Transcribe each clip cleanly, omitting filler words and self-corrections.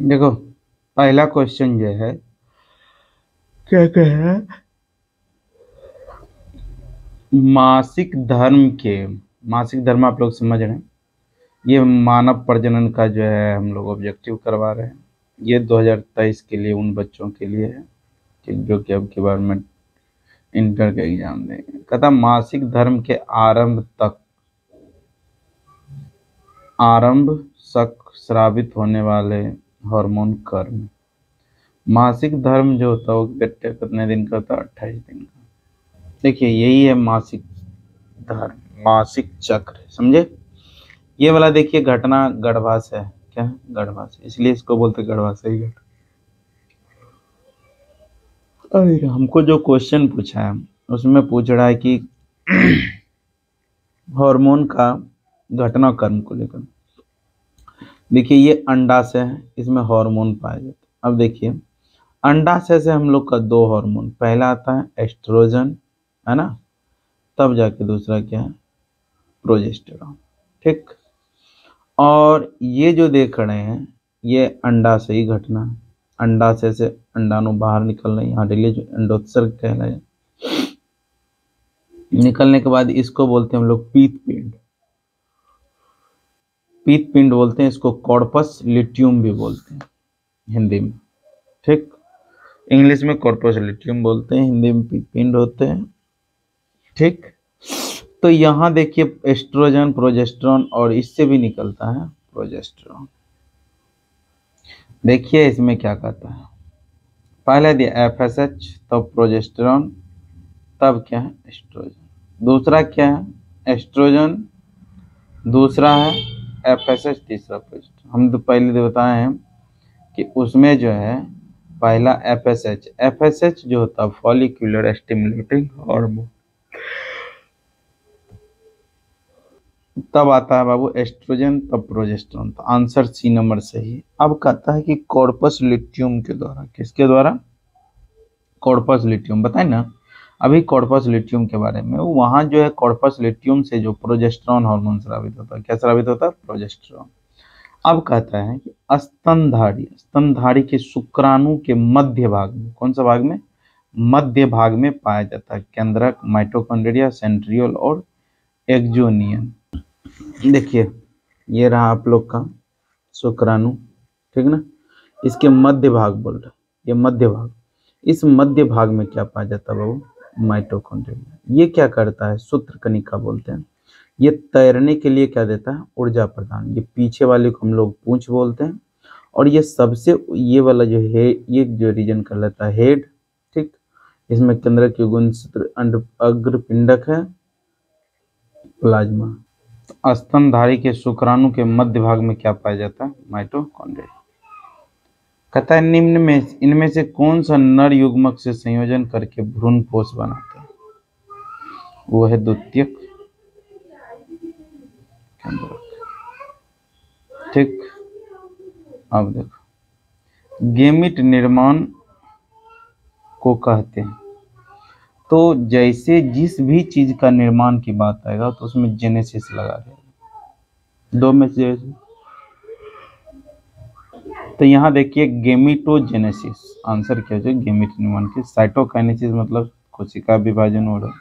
देखो, पहला क्वेश्चन जो है क्या कह रहा है, मासिक धर्म आप लोग समझ रहे हैं। ये मानव प्रजनन का जो है हम लोग ऑब्जेक्टिव करवा रहे हैं। ये 2023 के लिए उन बच्चों के लिए है कि जो कि अब की बार में इंटर का एग्जाम देंगे। कहता मासिक धर्म के आरंभ सक स्रावित होने वाले हार्मोन कर्म। मासिक धर्म जो होता है वो बेटे कितने दिन का होता है? 28 दिन का। देखिए यही है मासिक धर्म, मासिक चक्र, समझे। ये वाला देखिए घटना गर्भाश है, क्या है? गर्भाश, इसलिए इसको बोलते गर्भाशयी घटना। अरे हमको जो क्वेश्चन पूछा है उसमें पूछ रहा है कि हार्मोन का घटनाक्रम को लेकर। देखिए ये अंडाशय है, इसमें हार्मोन पाया जाता है। अब देखिए अंडाशय से हम लोग का दो हार्मोन, पहला आता है एस्ट्रोजन, है ना, तब जाके दूसरा क्या है? प्रोजेस्टेरॉन। ठीक। और ये जो देख रहे हैं ये अंडाशयी घटना, अंडाशय से अंडाणु बाहर निकल रहे हैं, यहाँ डेली जो अंडोत्सर्ग कहलाए। निकलने के बाद इसको बोलते हैं हम लोग पीत पिंड, पीत पिंड बोलते हैं इसको, कॉर्पस लिट्यूम भी बोलते हैं हिंदी में। ठीक। इंग्लिश में कॉर्पस लिट्यूम बोलते हैं, हिंदी में पीत पिंड होते हैं। ठीक। तो यहाँ देखिए एस्ट्रोजन, प्रोजेस्टेरॉन, और इससे भी निकलता है प्रोजेस्टेरॉन। देखिए इसमें क्या कहता है, पहले दिया FSH, तब प्रोजेस्टेरॉन, तब क्या है? एस्ट्रोजन। दूसरा क्या है? एस्ट्रोजन, दूसरा है FSH, तीसरा प्रोजेस्टेरॉन। हम तो पहले तो बताए हैं कि उसमें जो है पहला FSH जो होता है फॉलिक्यूलर स्टिमुलेटिंग हार्मोन, तब आता है बाबू एस्ट्रोजन, तब प्रोजेस्टेरॉन। तो आंसर सी नंबर सही है। अब कहता है कि कॉर्पस लिट्यूम के द्वारा, किसके द्वारा? कॉर्पस लिट्यूम, बताए ना अभी कॉर्पस लिट्यूम के बारे में। वहां जो है कॉर्पस लिट्यूम से जो प्रोजेस्टेरॉन हार्मोन स्रावित होता है, क्या स्रावित होता है? प्रोजेस्टेरॉन। अब कहता है कि स्तनधारी के शुक्राणु के मध्य भाग में, कौन सा भाग में? मध्य भाग में पाया जाता है केंद्रक, माइटोकॉन्ड्रिया, सेंट्रियोल और एक्सोनियन। देखिए ये रहा आप लोग का शुक्राणु, ठीक ना, इसके मध्य भाग बोल रहे, ये मध्य भाग। इस मध्य भाग में क्या पाया जाता है बाबू? माइटोकॉन्ड्रिया। ये क्या करता है? सूत्र कणिका बोलते हैं। ये तैरने के लिए क्या देता है? ऊर्जा प्रदान। ये पीछे वाले को हम लोग पूंछ बोलते हैं। और ये सबसे, ये वाला जो है, ये जो रीजन कर लेता है हेड। ठीक। इसमें केंद्रक, युग्मसूत्र, अग्रपिंडक है, प्लाज्मा। स्तनधारी के शुक्राणु के मध्य भाग में क्या पाया जाता है? माइटोकॉन्ड्रिया। कहता है निम्न में इनमें से कौन सा नर युग्मक से संयोजन करके भ्रूणपोष बनाता है? वो है द्वितीयक केंद्रक। ठीक। अब देखो गेमिट निर्माण को कहते हैं, तो जैसे जिस भी चीज का निर्माण की बात आएगा तो उसमें जेनेसिस लगा देगा, दो में से। तो यहाँ देखिए गेमिटोजेनेसिस, आंसर क्या हो जाए? गेमिट निर्माण की। साइटोकाइनेसिस मतलब कोशिका विभाजन हो रहा है,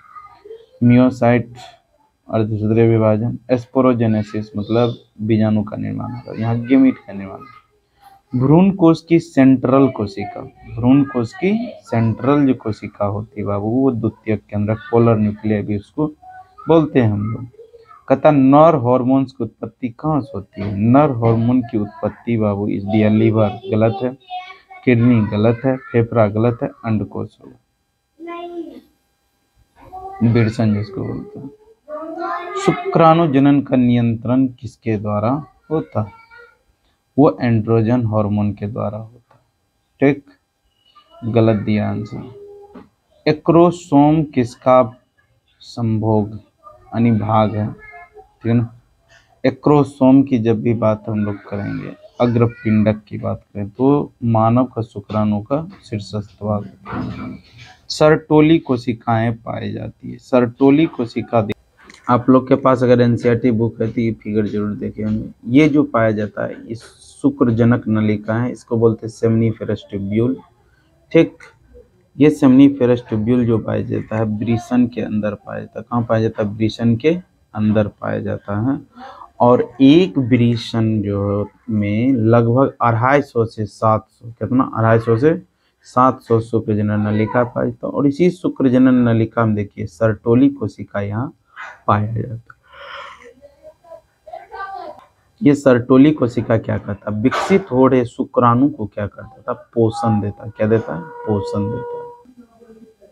मियोसाइट अर्धसूत्रीय विभाजन, एस्पोरोजेनेसिस मतलब बीजाणु का निर्माण होता है, यहाँ गेमिट का निर्माण। भ्रूण कोश की सेंट्रल कोशिका, भ्रूण कोश की सेंट्रल जो कोशिका होती है बाबू, वो द्वितीयक केंद्रक, पोलर न्यूक्लियर भी उसको बोलते हैं हम लोग। कहता नर हार्मोन्स की उत्पत्ति कहाँ से होती है? नर हार्मोन की उत्पत्ति बाबू इस दिया लीवर गलत है, किडनी गलत है, फेफड़ा गलत है, अंडकोश होगा, विरसन जिसको बोलते हैं। शुक्राणु जनन का नियंत्रण किसके द्वारा होता है? वो एंड्रोजन हार्मोन के द्वारा होता है। ठीक। गलत दिया आंसर। एक्रोसोम किसका संभोग यानी भाग है? ठीक है ना। एक्रोसोम की जब भी बात हम लोग करेंगे, अग्रपिंडक की बात करें, तो मानव का शुक्राणु का शीर्षस्थ भाग। सरटोली कोशिकाएं पाई जाती है। सरटोली कोशिका, आप लोग के पास अगर एनसीईआरटी बुक है तो ये फिगर जरूर देखे होंगे। ये जो पाया जाता है इस शुक्रजनक नलिका है, इसको बोलते हैं सेमनीफेरस ट्यूब्यूल। ठीक, ये सेमनीफेरस ट्यूब्यूल जो पाया जाता है ब्रिशन के अंदर पाया जाता है। कहाँ पाया जाता है? ब्रिशन के अंदर पाया जाता है। और एक ब्रिशन जो में लगभग 250 से 700, कितना 250 से 700 शुक्रजनन नलिका पाया जाता है। और इसी शुक्रजनन नलिका में देखिए सर्टोली कोशिका यहाँ पाया जाता है। ये सर्टोली कोशिका क्या करता है? विकसित हो रहे शुक्राणु को क्या करता था? पोषण देता है। क्या देता है? पोषण देता है।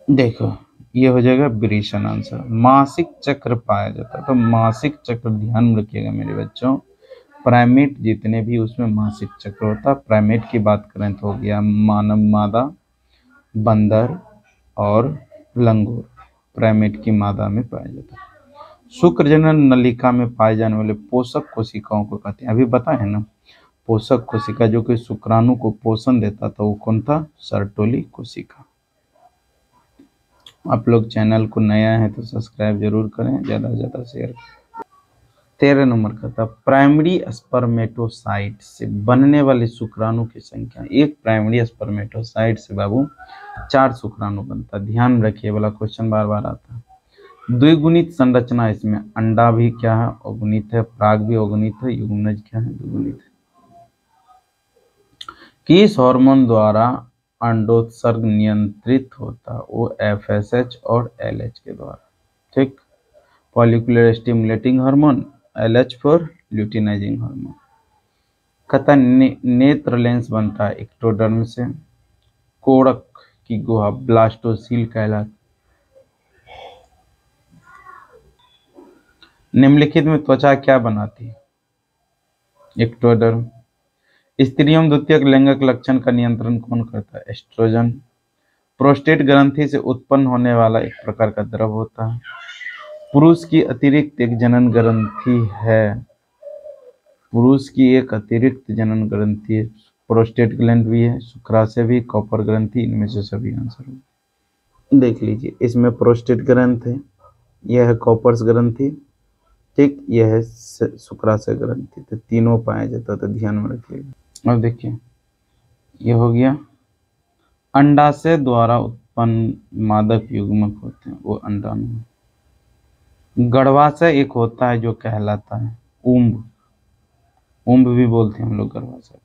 देखो ये हो जाएगा ब्रिशन आंसर। मासिक चक्र पाया जाता है, तो मासिक चक्र ध्यान में रखिएगा मेरे बच्चों, प्राइमेट जितने भी उसमें मासिक चक्र होता है। प्राइमेट की बात करें तो हो गया मानव, मादा, बंदर और लंगूर, प्राइमेट की मादा में पाया जाता है। शुक्रजनन नलिका में पाए जाने वाले पोषक कोशिकाओं को कहते हैं, अभी बताए ना, पोषक कोशिका जो कि शुक्राणु को पोषण देता था वो कौन था? सर्टोली कोशिका। आप लोग चैनल को नया है तो सब्सक्राइब जरूर करें, ज़्यादा से ज़्यादा शेयर करें। 13 नंबर का था प्राइमरी स्पर्मेटोसाइट से बनने वाले शुक्राणु की संख्या। एक प्राइमरी स्पर्मेटोसाइट से बाबू 4 शुक्राणु बनता। ध्यान रखिए, वाला क्वेश्चन बार बार आता है। द्विगुणित संरचना इसमें, अंडा भी क्या है? अगुणित है, पराग भी अगुणित है, युग्मनज क्या है? द्विगुणित है। किस हार्मोन द्वारा अंडोत्सर्ग नियंत्रित होता? वो FSH और LH के द्वारा। ठीक, follicular stimulating hormone, LH for luteinizing hormone. कहता नेत्र लेंस बनता है एक्टोडर्म से। कोड़क की गुहा ब्लास्टोसील कहलाती। निम्नलिखित में त्वचा क्या बनाती है? एक्टोडर्म। स्त्रियों में द्वितीयक लैंगिक लक्षण का नियंत्रण कौन करता है? एस्ट्रोजन। प्रोस्टेट ग्रंथि से उत्पन्न होने वाला एक प्रकार का द्रव होता है। पुरुष की अतिरिक्त एक जनन ग्रंथि है, पुरुष की एक अतिरिक्त जनन ग्रंथि है। प्रोस्टेट ग्लैंड भी है, शुक्राशय भी, कॉपर ग्रंथि, इनमें से सभी आंसर होंगे। देख लीजिए, इसमें प्रोस्टेट ग्रंथ है, यह है कॉपर्स ग्रंथि, ठीक, यह है शुक्राशय ग्रंथि। तो तीनों पाया जाता है, तो ध्यान में रखिएगा। अब देखिए ये हो गया अंडाशय द्वारा उत्पन्न मादक युग्मक होते हैं, वो अंडाणु। गर्भाशय एक होता है जो कहलाता है उम्ब, उम्ब भी बोलते हैं हम लोग गर्भाशय।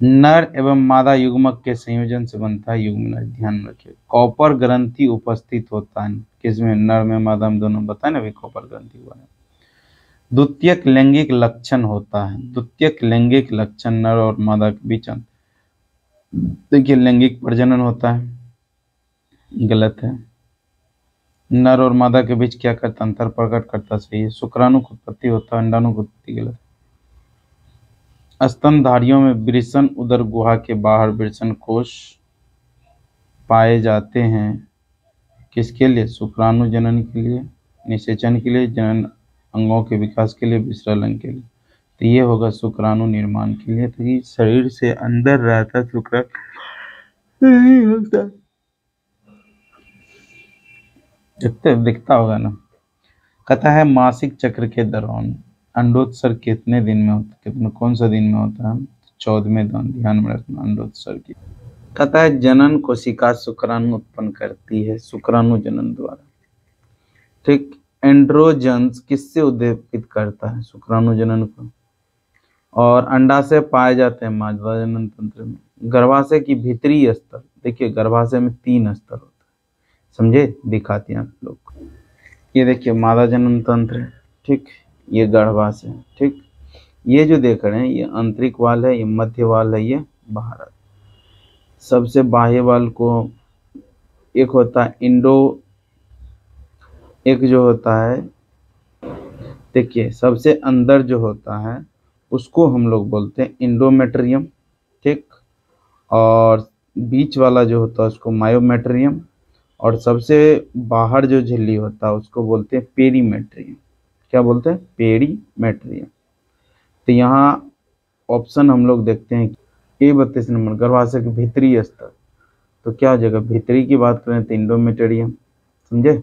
नर एवं मादा युग्मक के संयोजन से बनता है युग्मनज। ध्यान में रखिए, कॉपर ग्रंथि उपस्थित होता है किसमें? नर में, मादा में, दोनों। बताए ना अभी कॉपर ग्रंथि हुआ है। द्वितीयक लैंगिक लक्षण होता है, द्वितीयक लैंगिक लक्षण नर और मादा के बीच। देखिए लैंगिक प्रजनन होता है, गलत है। नर और मादा के बीच क्या करता? अंतर प्रकट करता, सही है। शुक्राणु की उत्पत्ति होता है, अंडाणु की उत्पत्ति गलत है। स्तनधारियों में वृषण उदर गुहा के बाहर वृषण कोश पाए जाते हैं, किसके लिए? शुक्राणु जनन के लिए, निषेचन के लिए, जनन अंगों के विकास के लिए, विसर्जन के लिए। तो ये होगा शुक्राणु निर्माण के लिए। तो ये शरीर से अंदर रहता है शुक्राणु होता है। दिखता होगा ना। कहता है मासिक चक्र के दौरान अंडोत्सर्ग कितने दिन में होता है? कितने, कौन सा दिन में होता है? 14वें दिन। ध्यान में रखना अंडोत्सर्ग की। कहता है जनन कोशिका शुक्राणु उत्पन्न करती है, शुक्राणु जनन द्वारा। ठीक, एंड्रोजन्स किससे उद्दीपित करता है? शुक्राणु जनन को। और अंडाशय पाए जाते हैं मादा जनन तंत्र में। गर्भाशय की भीतरी स्तर, देखिए गर्भाशय में 3 स्तर होता है, समझे? दिखाते हैं आप लोग को। ये देखिए मादा जनन तंत्र, ठीक, ये गर्भाशय, ठीक। ये जो देख रहे हैं ये आंतरिक वाल है, ये मध्य वाल है, ये बाहर। सबसे बाह्य वाल को एक होता है एक जो होता है, देखिए सबसे अंदर जो होता है उसको हम लोग बोलते हैं इंडोमेट्रियम, ठीक। और बीच वाला जो होता है उसको मायोमेट्रियम, और सबसे बाहर जो झिल्ली होता है उसको बोलते हैं पेरीमेट्रियम। क्या बोलते हैं? पेरीमेट्रियम। तो यहाँ ऑप्शन हम लोग देखते हैं कि 32 नंबर गर्भाशय के भीतरी स्तर, तो क्या हो जाएगा? भीतरी की बात करें तो इंडोमेट्रियम, समझे?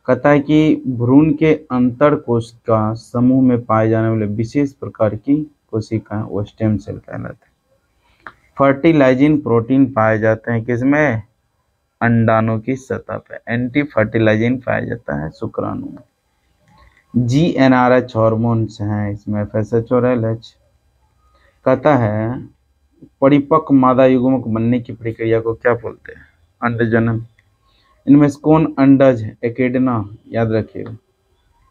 कहता है कि भ्रूण के अंतर कोशिका समूह में पाए जाने वाले विशेष प्रकार की कोशिकाएं, वो स्टेम सेल कहलाते हैं। फर्टिलाइजिंग प्रोटीन पाए जाते हैं किसमें? अंडाणु की सतह पे। एंटी फर्टिलाइजिंग पाया जाता है शुक्राणु में। GnRH हॉर्मोन्स हैं इसमें, FSH और LH। कहता है परिपक्व मादा युग्मक बनने की प्रक्रिया को क्या बोलते हैं? अंडजनन। इनमें से कौन अंडज है? एकेडना, याद रखिएगा।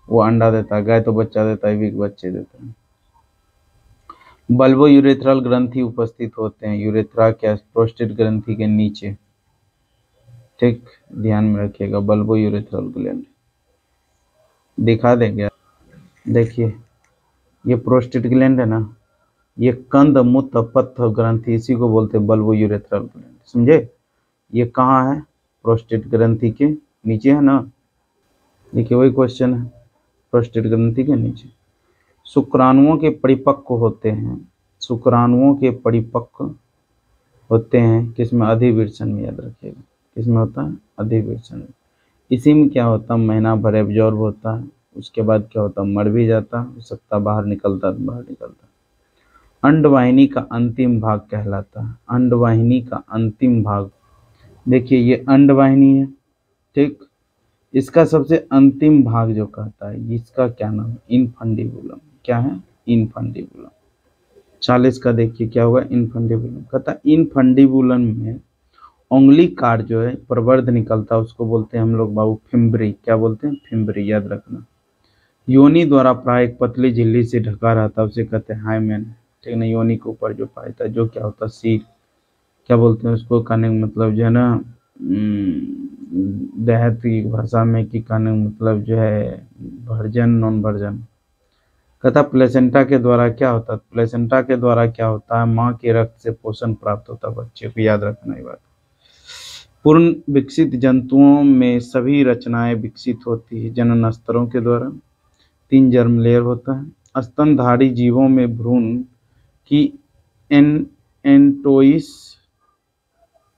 वो अंडा देता है, गाय तो बच्चा देता है, भी बच्चे देता है। बल्बो यूरेथ्रल ग्रंथि उपस्थित होते हैं यूरेथ्रा क्या? प्रोस्टेट ग्रंथि के नीचे। ठीक, ध्यान में रखिएगा, बल्बो यूरेथ्रल ग्लैंड दिखा देंगे। देखिए ये प्रोस्टेट ग्लैंड है ना, ये कंद मूत्र पथ ग्रंथि, इसी को बोलते हैं बल्बो यूरेथ्रल ग्लैंड, समझे? ये कहाँ है? प्रोस्टेट ग्रंथि के नीचे है ना। देखिए वही क्वेश्चन है, प्रोस्टेट ग्रंथि के नीचे। शुक्राणुओं के परिपक्व होते हैं, शुक्राणुओं के परिपक्व होते हैं किसमें? अधिवृषण में, याद रखिएगा। किसमें होता है? अधिवृषण में। इसी में क्या होता है? महीना भर एब्जॉर्ब होता है, उसके बाद क्या होता है? मर भी जाता है, सत्ता बाहर निकलता है, बाहर निकलता है। अंडवाहिनी का अंतिम भाग कहलाता है, अंडवाहिनी का अंतिम भाग। देखिए ये अंडवाहिनी है, ठीक, इसका सबसे अंतिम भाग जो कहता है, इसका क्या नाम है? इनफंडिबुलम। क्या है? इनफंडिबुलम। 40 का देखिए क्या होगा? इनफंडिबुलम। कहता है इनफंडिबुलम में उंगली कार जो है प्रवर्ध निकलता है, उसको बोलते हैं हम लोग बाबू फिम्बरी। क्या बोलते हैं? फिम्बरी, याद रखना। योनि द्वारा प्राय एक पतली झिल्ली से ढका रहता है, उसे कहते हैं हाइमेन। ठीक ना, योनि के ऊपर जो पाता है, जो क्या होता है? सी, क्या बोलते हैं उसको? कहने का मतलब जो है ना, देहात की भाषा में कि कहने का मतलब जो है वर्जन, नॉन वर्जन। कहता प्लेसेंटा के द्वारा क्या होता है? प्लेसेंटा के द्वारा क्या होता है? माँ के रक्त से पोषण प्राप्त होता है बच्चे को, याद रखना ये बात। पूर्ण विकसित जंतुओं में सभी रचनाएं विकसित होती है जनन स्तरों के द्वारा। 3 जर्म लेयर होता है। स्तनधारी जीवों में भ्रूण की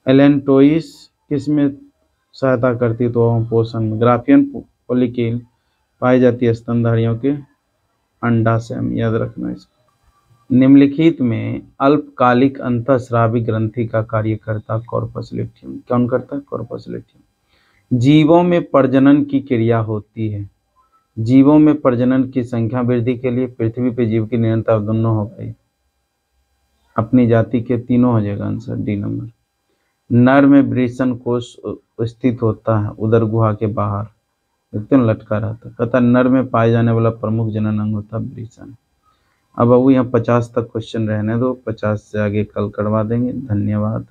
एलेंटोइस किसमें सहायता करती है? तो पोषण में। ग्राफियन फॉलिकल पाई जाती है स्तनधारियों के अंडाशय में, याद रखना इसको। निम्नलिखित में अल्पकालिक अंतःस्रावी ग्रंथि का कार्य करता कॉर्पस लुटियम। कौन करता है? Corpus luteum. जीवों में प्रजनन की क्रिया होती है, जीवों में प्रजनन की संख्या वृद्धि के लिए पृथ्वी पर जीव की निरंतर दोनों हो गई, अपनी जाति के तीनों हो जाएगा आंसर, डी नंबर। नर में वृषण कोश स्थित होता है उदर गुहा के बाहर, देखते हैं लटका रहता है। कहता नर में पाए जाने वाला प्रमुख जनन अंग होता है वृषण। अब बाबू यहाँ 50 तक क्वेश्चन रहने दो, 50 से आगे कल करवा देंगे। धन्यवाद।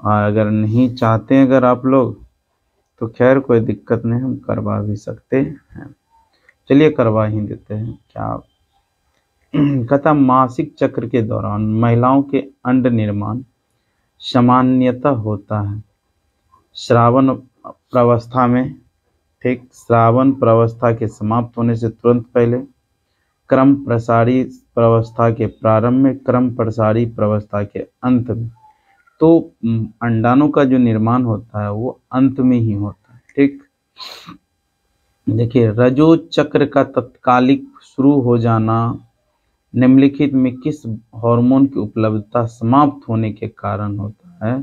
अगर नहीं चाहते हैं अगर आप लोग तो खैर कोई दिक्कत नहीं, हम करवा भी सकते हैं। चलिए करवा ही देते हैं, क्या। कहता मासिक चक्र के दौरान महिलाओं के अंड निर्माण सामान्यतः होता है श्रावण प्रावस्था में, ठीक, श्रावण प्रावस्था के समाप्त होने से तुरंत पहले, क्रम प्रसारी प्रावस्था के प्रारंभ में, क्रम प्रसारी प्रावस्था के अंत में। तो अंडाणु का जो निर्माण होता है वो अंत में ही होता है, ठीक। देखिए रजो चक्र का तत्कालिक शुरू हो जाना निम्नलिखित में किस हार्मोन की उपलब्धता समाप्त होने के कारण होता है?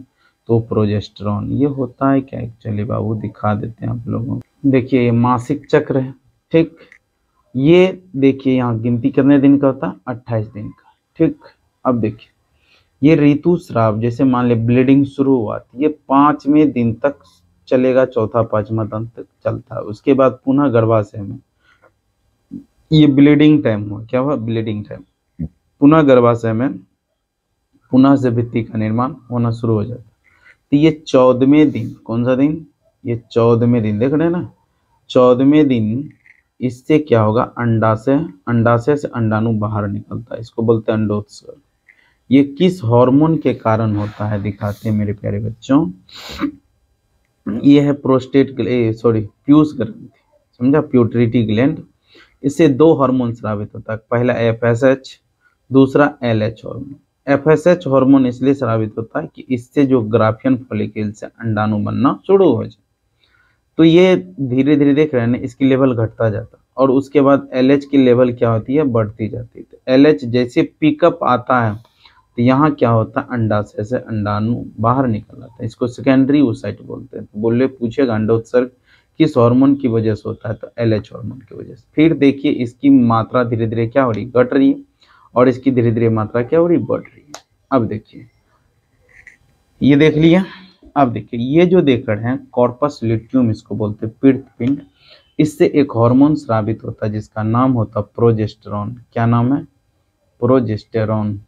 तो प्रोजेस्टेरॉन। ये होता है क्या एक्चुअली बाबू, दिखा देते हैं आप लोगों को। देखिए ये मासिक चक्र है, ठीक। ये देखिए यहाँ गिनती कितने दिन का होता है? 28 दिन का, ठीक। अब देखिए ये ऋतुस्राव, जैसे मान ले ब्लीडिंग शुरू हुआ, ये 5वें दिन तक चलेगा, चौथा 5वां दिन तक चलता है। उसके बाद पुनः गर्भाशय में ये ब्लीडिंग टाइम हुआ, क्या हुआ? Bleeding time. पुनः गर्भाशय में पुनः से भित्ति का निर्माण होना शुरू हो जाता है। तो ये 14वें दिन, कौन सा दिन? ये 14वें दिन, देख रहे हैं ना, 14वें दिन इससे क्या होगा? अंडाशय, अंडाशय से अंडाणु बाहर निकलता है, इसको बोलते हैं अंडोत्सर्ग। ये किस हार्मोन के कारण होता है दिखाते हैं मेरे प्यारे बच्चों। ये है प्रोस्टेट प्यूस ग्रंथि, समझा, प्यूटरिटी ग्लैंड। इससे 2 हार्मोन स्रावित होता है, पहला FSH, दूसरा LH हार्मोन। FSH हार्मोन इसलिए स्रावित होता है कि इससे जो ग्राफियन फॉलिकल से अंडाणु बनना शुरू हो जाए, तो ये धीरे धीरे देख रहे हैं इसकी लेवल घटता जाता, और उसके बाद LH की लेवल क्या होती है, बढ़ती जाती है। तो LH जैसे पिकअप आता है तो यहाँ क्या होता है, अंडाशय से अंडाणु बाहर निकल आता है। इसको सेकेंडरी oocyte बोलते हैं। तो बोले पूछेगा अंडोत्सर्ग किस हार्मोन की वजह से होता है, तो LH हार्मोन की वजह से। फिर देखिए इसकी मात्रा धीरे धीरे क्या हो रही, घट रही है, और इसकी धीरे धीरे मात्रा क्या हो रही, बढ़ रही है। अब देखिए ये देख लिया। अब देखिए ये जो देख रहे हैं कॉर्पस ल्यूटियम, इसको बोलते हैं पीत पिंड। इससे एक हार्मोन स्रावित होता है जिसका नाम होता है प्रोजेस्टेरॉन। क्या नाम है, प्रोजेस्टेरॉन।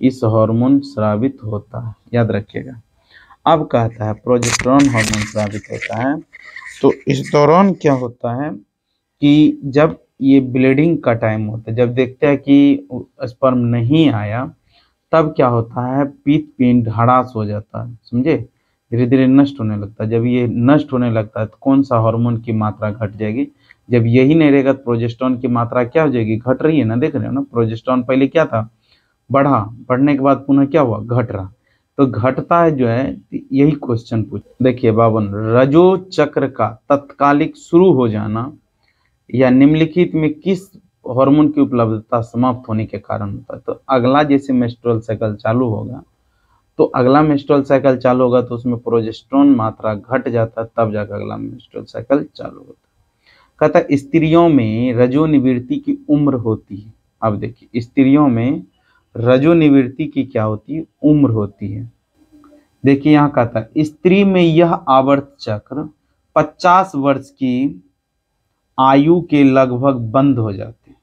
इस हार्मोन स्रावित होता है, याद रखिएगा। अब कहता है प्रोजेस्टेरॉन हार्मोन स्रावित होता है, तो इस दौरान क्या होता है कि जब ये ब्लीडिंग का टाइम होता है, जब देखते हैं कि स्पर्म नहीं आया, तब क्या होता है, पीत पिंड हरास हो जाता है, समझे, धीरे धीरे नष्ट होने लगता है। जब ये नष्ट होने लगता है तो कौन सा हार्मोन की मात्रा घट जाएगी, जब यही नहीं रहेगा तो प्रोजेस्टेरॉन की मात्रा क्या हो जाएगी, घट रही है ना, देख रहे हो ना। प्रोजेस्टेरॉन पहले क्या था, बढ़ा, बढ़ने के बाद पुनः क्या हुआ, घट रहा। तो घटता है जो है, यही क्वेश्चन पूछ। देखिए 52, रजो चक्र का तत्कालिक शुरू हो जाना या निम्नलिखित में किस हार्मोन की उपलब्धता समाप्त होने के कारण होता है। तो अगला जैसे मेंस्ट्रुअल साइकिल चालू होगा, तो अगला मेंस्ट्रुअल साइकिल चालू होगा तो उसमें प्रोजेस्टेरॉन मात्रा घट जाता है, तब जाकर अगला मेंस्ट्रुअल साइकिल चालू होता है। कहता है स्त्रियों में रजोनिवृत्ति की उम्र होती है। अब देखिए स्त्रियों में रजोनिवृत्ति की क्या होती है, उम्र होती है। देखिए यहाँ कहता है स्त्री में यह आवर्त चक्र 50 वर्ष की आयु के लगभग बंद हो जाते हैं।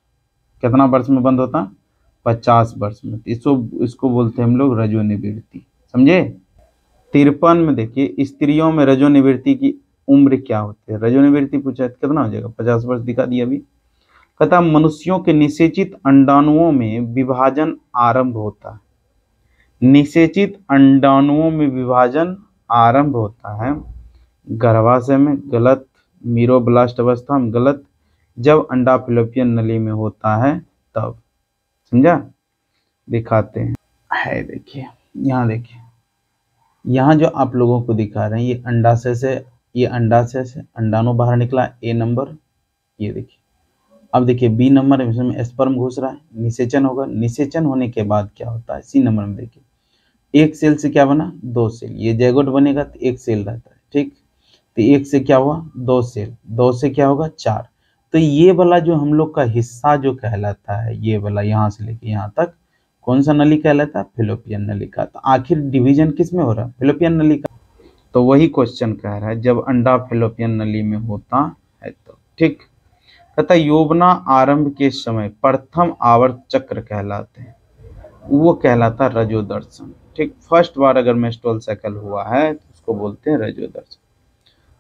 कितना वर्ष में बंद होता है, 50 वर्ष में। इसको बोलते हैं हम लोग रजोनिवृत्ति, समझे। 53 में देखिए स्त्रियों में रजोनिवृत्ति की उम्र क्या होती है, रजोनिवृत्ति पूछा है कितना हो जाएगा, 50 वर्ष दिखा दिया अभी। कहता मनुष्यों के निषेचित अंडाणुओं में विभाजन आरंभ होता है। निषेचित अंडाणुओं में विभाजन आरंभ होता है गर्भाशय में, गलत। मीरोब्लास्ट अवस्था में, गलत। जब अंडा फैलोपियन नली में होता है तब, समझा। दिखाते हैं, है देखिए यहाँ, देखिए यहाँ जो आप लोगों को दिखा रहे हैं ये अंडाशय से, ये अंडाशय से अंडाणु बाहर निकला, A नंबर, ये देखिए। अब देखिए B नंबर इसमें स्पर्म घुस रहा है, निषेचन होगा। निषेचन होने के बाद क्या होता है, C नंबर में देखिए एक सेल से क्या बना, 2 सेल। ये जैगोट बनेगा तो 1 सेल रहता है, ठीक। तो 1 से क्या हुआ, 2 सेल, 2 से क्या होगा, 4। तो ये वाला जो हम लोग का हिस्सा जो कहलाता है, ये वाला यहाँ से लेके यहाँ तक कौन सा नली कहलाता है, फैलोपियन नली का। तो आखिर डिवीजन किस में हो रहा है, फैलोपियन नली का। तो वही क्वेश्चन कह रहा है जब अंडा फैलोपियन नली में होता है तो, ठीक। कहता यौवना आरंभ के समय प्रथम आवर्त चक्र कहलाते हैं, वो कहलाता है रजोदर्शन, ठीक। फर्स्ट बार अगर मेंस्ट्रुअल साइकिल हुआ है तो उसको बोलते हैं रजोदर्शन।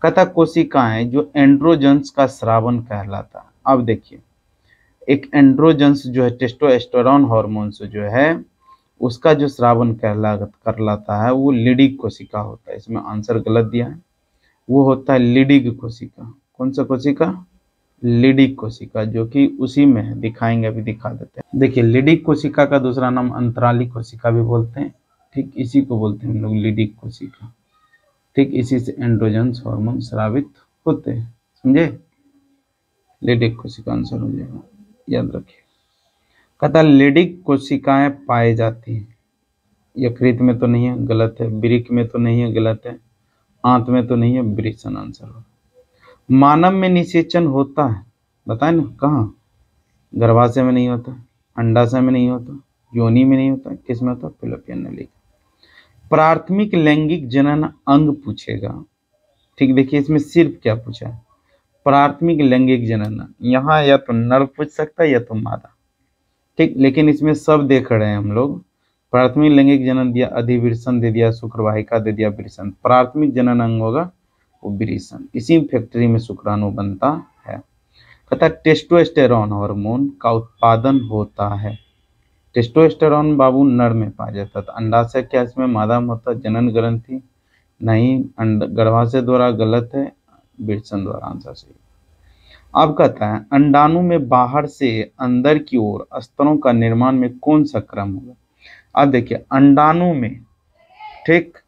कहता कोशिकाएं जो एंड्रोजन्स का स्रावन कहलाता है। अब देखिए एक एंड्रोजन्स जो है टेस्टोस्टेरोन हार्मोन से जो है उसका जो स्रावन कहलाता है वो लिडिग कोशिका होता है। इसमें आंसर गलत दिया है, वो होता है लिडिग कोशिका। कौन सा कोशिका, लिडिग कोशिका, जो कि उसी में है, दिखाएंगे, अभी दिखा देते हैं। देखिए लिडिग कोशिका का दूसरा नाम अंतराली कोशिका भी बोलते हैं, ठीक। इसी को बोलते हैं हम लोग लिडिग कोशिका, ठीक। इसी से एंड्रोजन्स हार्मोन स्रावित होते हैं, समझे। लिडिग कोशिका आंसर हो जाएगा, याद रखिए। कहता लिडिग कोशिकाएं पाए जाती हैं, यकृत में तो नहीं है, गलत है। वृक्क में तो नहीं है, गलत है। आंत में तो नहीं है, वृषण आंसर हो। मानव में निषेचन होता है, बताए ना कहाँ, गर्भाशय में नहीं होता, अंडाशय में नहीं होता, योनि में नहीं होता, किस में होता, फैलोपियन नली। प्राथमिक लैंगिक जनन अंग पूछेगा, ठीक। देखिए इसमें सिर्फ क्या पूछा है, प्राथमिक लैंगिक जनन। यहाँ या तो नर पूछ सकता है या तो मादा, ठीक। लेकिन इसमें सब देख रहे हैं हम लोग। प्राथमिक लैंगिक जनन दिया, अधिवृषण दे दिया, शुक्रवाहिका दे दिया, वृषण। प्राथमिक जनन अंग होगा वो वृषण। इसी फैक्ट्री में शुक्राणु बनता है। कहता टेस्टोस्टेरोन हार्मोन का उत्पादन होता है। टेस्टोस्टेरोन बाबू नर में पाया जाता है। तो अंडाशय क्या इसमें मादा में होता है, जनन ग्रंथि नहीं, गर्भाशय द्वारा, गलत है, वृषण द्वारा आंसर सही। अब कहता है अंडाणु में बाहर से अंदर की ओर स्तरों का निर्माण में कौन सा क्रम होगा। अब देखिए अंडाणु में, ठीक,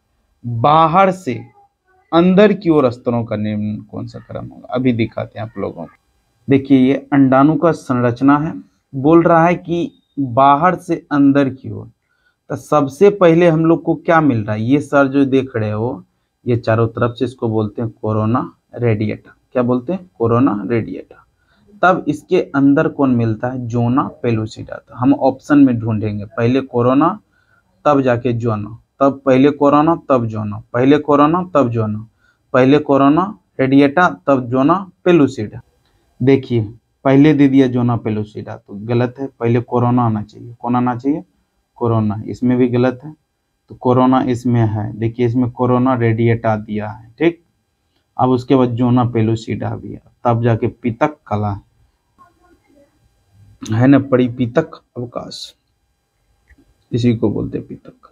बाहर से अंदर की ओर स्तरों का निर्माण कौन सा क्रम होगा, अभी दिखाते हैं आप लोगों को। देखिए ये अंडाणु का संरचना है, बोल रहा है कि बाहर से अंदर की ओर। तो सबसे पहले हम लोग को क्या मिल रहा है, ये सर जो देख रहे हो, ये चारों तरफ से इसको बोलते हैं कोरोना रेडिएटा। क्या बोलते हैं? Corona radiata. तब इसके अंदर कौन मिलता है? Zona pellucida. तो हम ऑप्शन में ढूंढेंगे, पहले कोरोना तब जाके जोना, तब पहले कोरोना तब जोना, पहले कोरोना तब जोना, पहले कोरोना रेडिएटा तब जोना पेलुसिडा। देखिए पहले दे दिया जोना पेलुसिडा, तो गलत है, पहले कोरोना आना चाहिए। कौन आना चाहिए? कोरोना। इसमें भी गलत है, तो कोरोना इसमें है। देखिए इसमें कोरोना रेडिएटा दिया है, ठीक। अब उसके बाद जोना पेलुसिडा भी है, तब जाके पितक कला है ना, परिपीतक अवकाश, इसी को बोलते हैं पितक कला।